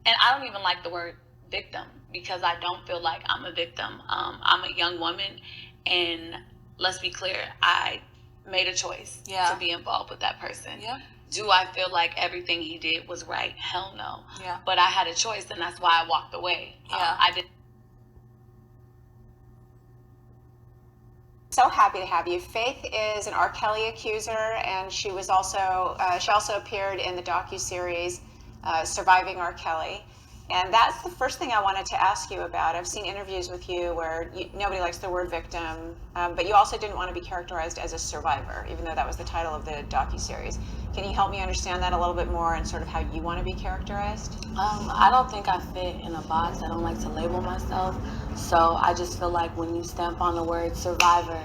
and I don't even like the word victim because I don't feel like I'm a victim. I'm a young woman, and let's be clear, I made a choice to be involved with that person. Yeah. Do I feel like everything he did was right? Hell no. Yeah. But I had a choice, and that's why I walked away. Yeah. I did. So happy to have you. Faith is an R. Kelly accuser, and she also appeared in the docuseries Surviving R. Kelly. And that's the first thing I wanted to ask you about. I've seen interviews with you where nobody likes the word victim, but you also didn't want to be characterized as a survivor, even though that was the title of the docuseries. Can you help me understand that a little bit more and sort of how you want to be characterized? I don't think I fit in a box. I don't like to label myself. So I just feel like when you stamp on the word survivor,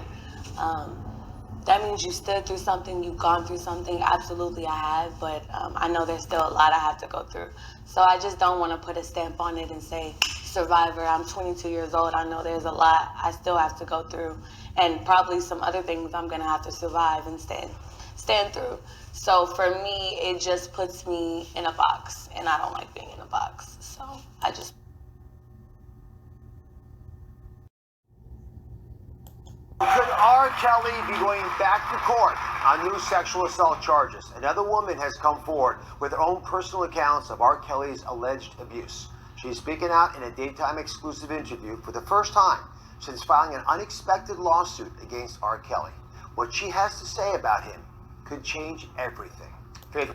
that means you stood through something, you've gone through something. Absolutely, I have, but I know there's still a lot I have to go through. So I just don't want to put a stamp on it and say survivor. I'm 22 years old. I know there's a lot I still have to go through, and probably some other things I'm going to have to survive and stand through. So for me, it just puts me in a box, and I don't like being in a box. So I just... Could R. Kelly be going back to court on new sexual assault charges? Another woman has come forward with her own personal accounts of R. Kelly's alleged abuse. She's speaking out in a daytime exclusive interview for the first time since filing an unexpected lawsuit against R. Kelly. What she has to say about him could change everything. Faith.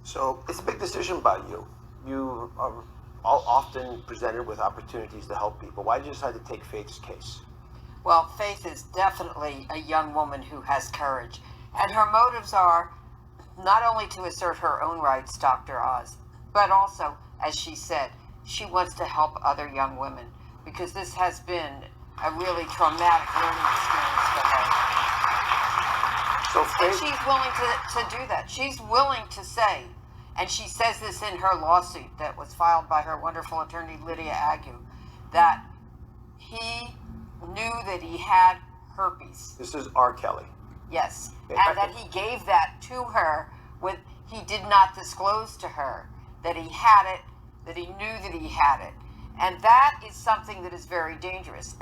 So it's a big decision by you. You are often presented with opportunities to help people. Why did you decide to take Faith's case? Well, Faith is definitely a young woman who has courage. And her motives are not only to assert her own rights, Dr. Oz, but also, as she said, she wants to help other young women because this has been a really traumatic learning experience for her. So Faith, and she's willing to do that. She's willing to say, and she says this in her lawsuit that was filed by her wonderful attorney, Lydia Agu, that he knew that he had herpes. this is R. Kelly. Yes, Okay, and that he gave that to her he did not disclose to her that he had it, that he knew that he had it. And that is something that is very dangerous.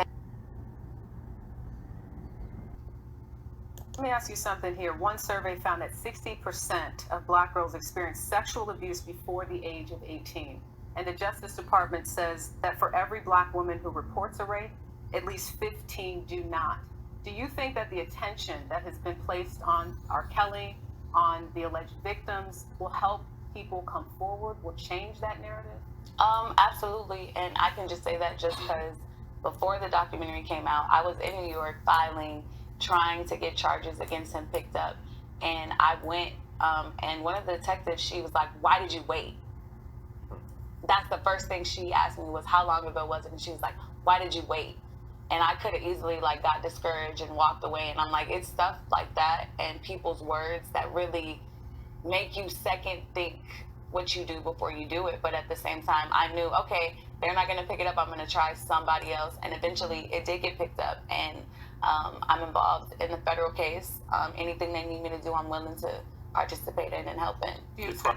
Let me ask you something here. One survey found that 60% of Black girls experience sexual abuse before the age of 18. And the Justice Department says that for every Black woman who reports a rape, at least 15 do not. Do you think that the attention that has been placed on R. Kelly, on the alleged victims, will help people come forward, will change that narrative? Absolutely. And I can just say that just because before the documentary came out, I was in New York trying to get charges against him picked up. And I went, and one of the detectives, she was like, "Why did you wait?" That's the first thing she asked me was, "How long ago was it?" And she was like, "Why did you wait?" And I could have easily got discouraged and walked away. And I'm like, it's stuff like that and people's words that really make you second think what you do before you do it. But at the same time, I knew, okay, they're not going to pick it up. I'm going to try somebody else. And eventually it did get picked up. And I'm involved in the federal case. Anything they need me to do, I'm willing to participate in and help in. Beautiful.